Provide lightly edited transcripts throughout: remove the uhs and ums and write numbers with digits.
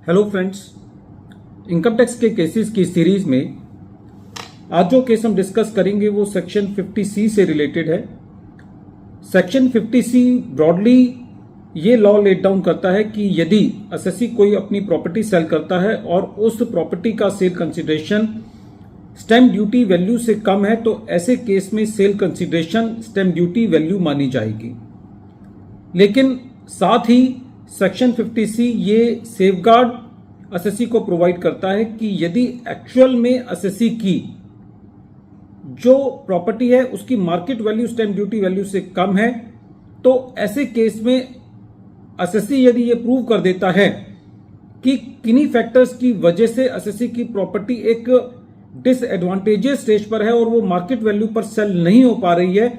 Hello friends, income tax के cases की series में आज जो केस हम डिस्कस करेंगे वो सेक्शन 50C से रिलेटेड है। सेक्शन 50C ब्रॉडली ये लॉ लेट डाउन करता है कि यदि असेसी कोई अपनी प्रॉपर्टी सेल करता है और उस प्रॉपर्टी का sale consideration stamp duty value से कम है तो ऐसे केस में sale consideration stamp duty value मानी जाएगी। लेकिन साथ ही सेक्शन 50C ये सेफगार्ड असेसी को प्रोवाइड करता है कि यदि एक्चुअल में असेसी की जो प्रॉपर्टी है उसकी market value stamp duty value से कम है तो ऐसे केस में असेसी यदि ये प्रूव कर देता है कि किन्हीं फैक्टर्स की वजह से असेसी की प्रॉपर्टी एक डिसएडवांटेजेस स्टेज पर है और वो मार्केट वैल्यू पर सेल नहीं हो पा रही है,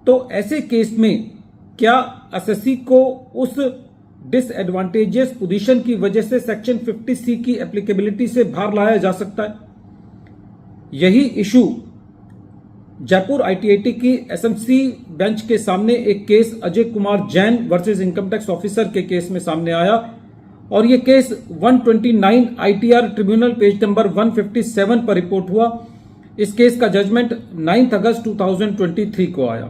तो ऐसे केस में क्या असेसी को उस डिसएडवांटेजेस पोजीशन की वजह से सेक्शन 50C की एप्लीकेबिलिटी से बाहर लाया जा सकता है। यही इशू जयपुर ITAT की SMC बेंच के सामने एक case Ajay Kumar Jain versus income tax officer के केस में सामने आया और ये case 129 ITR tribunal page number 157 पर रिपोर्ट हुआ। इस केस का जजमेंट 9 अगस्त 2023 को आया।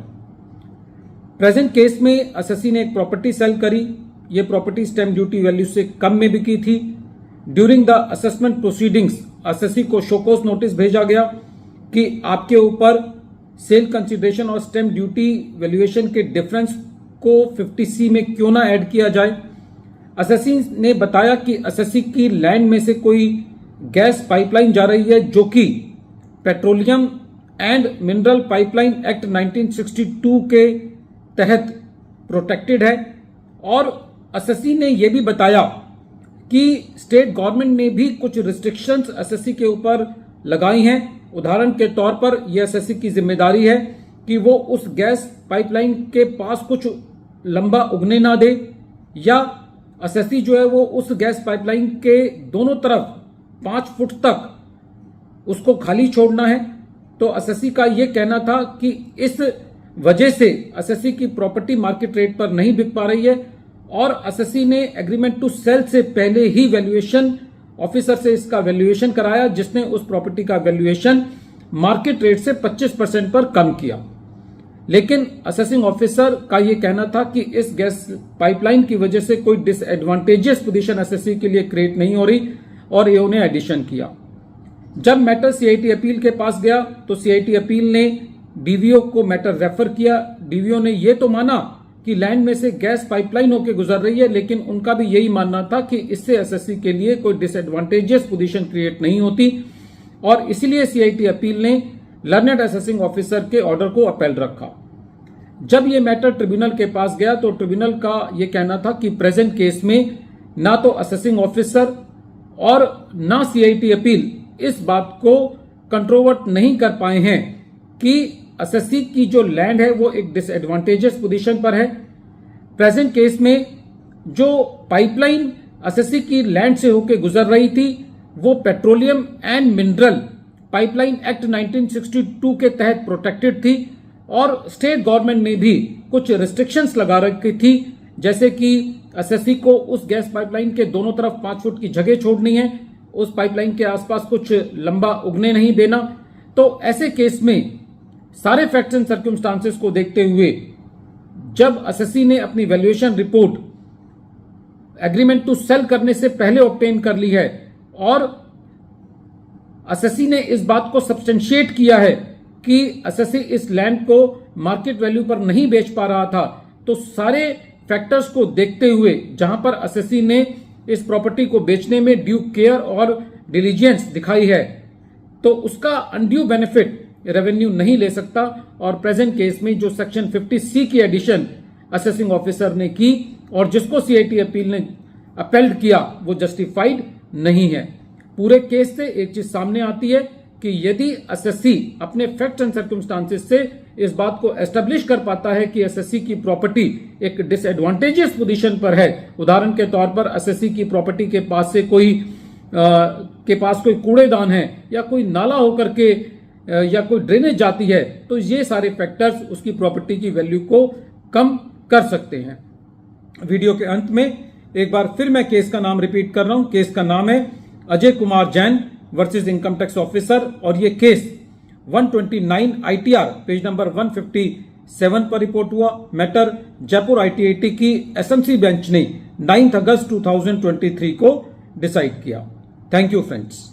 प्रेजेंट केस में असेसी ने एक प्रॉपर्टी सेल करी। ये प्रॉपर्टी स्टैम्प ड्यूटी वैल्यू से कम में बिकी थी। During the assessment proceedings assessee को शोकॉज नोटिस भेजा गया कि आपके ऊपर सेल कंसिडरेशन और स्टैम्प ड्यूटी वैल्यूएशन के डिफरेंस को 50C में क्यों ना ऐड किया जाए। असेसी ने बताया कि असेसी की लैंड में से कोई गैस पाइपलाइन जा रही है जो कि petroleum and mineral pipeline act 1962 के तहत प्रोटेक्टेड है और असेसी ने यह भी बताया कि स्टेट गवर्नमेंट ने भी कुछ रिस्ट्रिक्शंस असेसी के ऊपर लगाई हैं। उदाहरण के तौर पर यह असेसी की जिम्मेदारी है कि वो उस गैस पाइपलाइन के पास कुछ लंबा उगने ना दे या असेसी जो है वो उस गैस पाइपलाइन के दोनों तरफ 5 फुट तक उसको खाली छोड़ना है। तो असेसी का यह कहना था कि इस वजह से असेसी की प्रॉपर्टी मार्केट रेट पर नहीं बिक पा रही है और असेसी ने एग्रीमेंट टू सेल से पहले ही वैल्यूएशन ऑफिसर से इसका वैल्यूएशन कराया जिसने उस प्रॉपर्टी का वैल्यूएशन मार्केट रेट से 25% पर कम किया। लेकिन असेसिंग ऑफिसर का यह कहना था कि इस गैस पाइपलाइन की वजह से कोई डिसएडवांटेजेस पोजीशन असेसी के लिए क्रिएट नहीं हो रही और ये उन्हें एडिशन किया। जब मैटर CIT अपील के पास गया तो CIT अपील ने DVO को मैटर रेफर किया। DVO ने यह तो माना कि लैंड में से गैस पाइपलाइन होकर गुजर रही है, लेकिन उनका भी यही मानना था कि इससे असेसी के लिए कोई डिसएडवांटेजेस पोजीशन क्रिएट नहीं होती और इसलिए CIT अपील ने लर्नेड असेसिंग ऑफिसर के ऑर्डर को अपील रखा। जब यह मैटर ट्रिब्यूनल के पास गया तो ट्रिब्यूनल का यह कहना था कि प्रेजेंट केस में ना तो असेसिंग ऑफिसर और ना CIT अपील इस बात को कंट्रोवर्ट नहीं कर पाए हैं कि असेसी की जो लैंड है वो एक डिसएडवांटेजेस पोजीशन पर है। प्रेजेंट केस में जो पाइपलाइन असेसी की लैंड से होकर गुजर रही थी वो petroleum and mineral pipeline act 1962 के तहत प्रोटेक्टेड थी और स्टेट गवर्नमेंट ने भी कुछ रिस्ट्रिक्शंस लगा रखी थी, जैसे कि असेसी को उस गैस पाइपलाइन के दोनों तरफ 5 फुट की जगह छोड़नी है, उस पाइपलाइन के आसपास कुछ लंबा उगने नहीं देना। तो ऐसे केस में सारे फैक्ट्स एंड सर्कमस्टांसेस को देखते हुए जब असेसी ने अपनी valuation report agreement to sell करने से पहले ऑब्टेन कर ली है और असेसी ने इस बात को सब्सटेंशिएट किया है कि असेसी इस लैंड को मार्केट वैल्यू पर नहीं बेच पा रहा था, तो सारे फैक्टर्स को देखते हुए जहां पर असेसी ने इस प्रॉपर्टी को बेचने में ड्यू केयर और डिलीजेंस दिखाई है तो उसका अनड्यू बेनिफिट रेवेन्यू नहीं ले सकता और प्रेजेंट केस में जो सेक्शन 50C की एडिशन असेसिंग ऑफिसर ने की और जिसको CIT अपील ने अपेल्ड किया वो जस्टिफाइड नहीं है। पूरे केस से एक चीज सामने आती है कि यदि असेसी अपने फैक्ट्स एंड सर्कमस्टांसेस से इस बात को एस्टेब्लिश कर पाता है कि असेसी की प्रॉपर्टी एक डिसएडवांटेजेस पोजीशन पर है, उदाहरण के तौर पर असेसी की प्रॉपर्टी के पास से कोई कूड़ेदान है या कोई नाला होकर के या कोई ड्रेनेज जाती है, तो ये सारे फैक्टर्स उसकी प्रॉपर्टी की वैल्यू को कम कर सकते हैं। वीडियो के अंत में एक बार फिर मैं केस का नाम रिपीट कर रहा हूं। केस का नाम है Ajay Kumar Jain versus income tax officer और ये केस 129 ITR पेज नंबर 157 पर रिपोर्ट हुआ। मैटर जयपुर ITAT की SMC बेंच ने 9 अगस्त 2023 को डिसाइड किया। Thank you friends.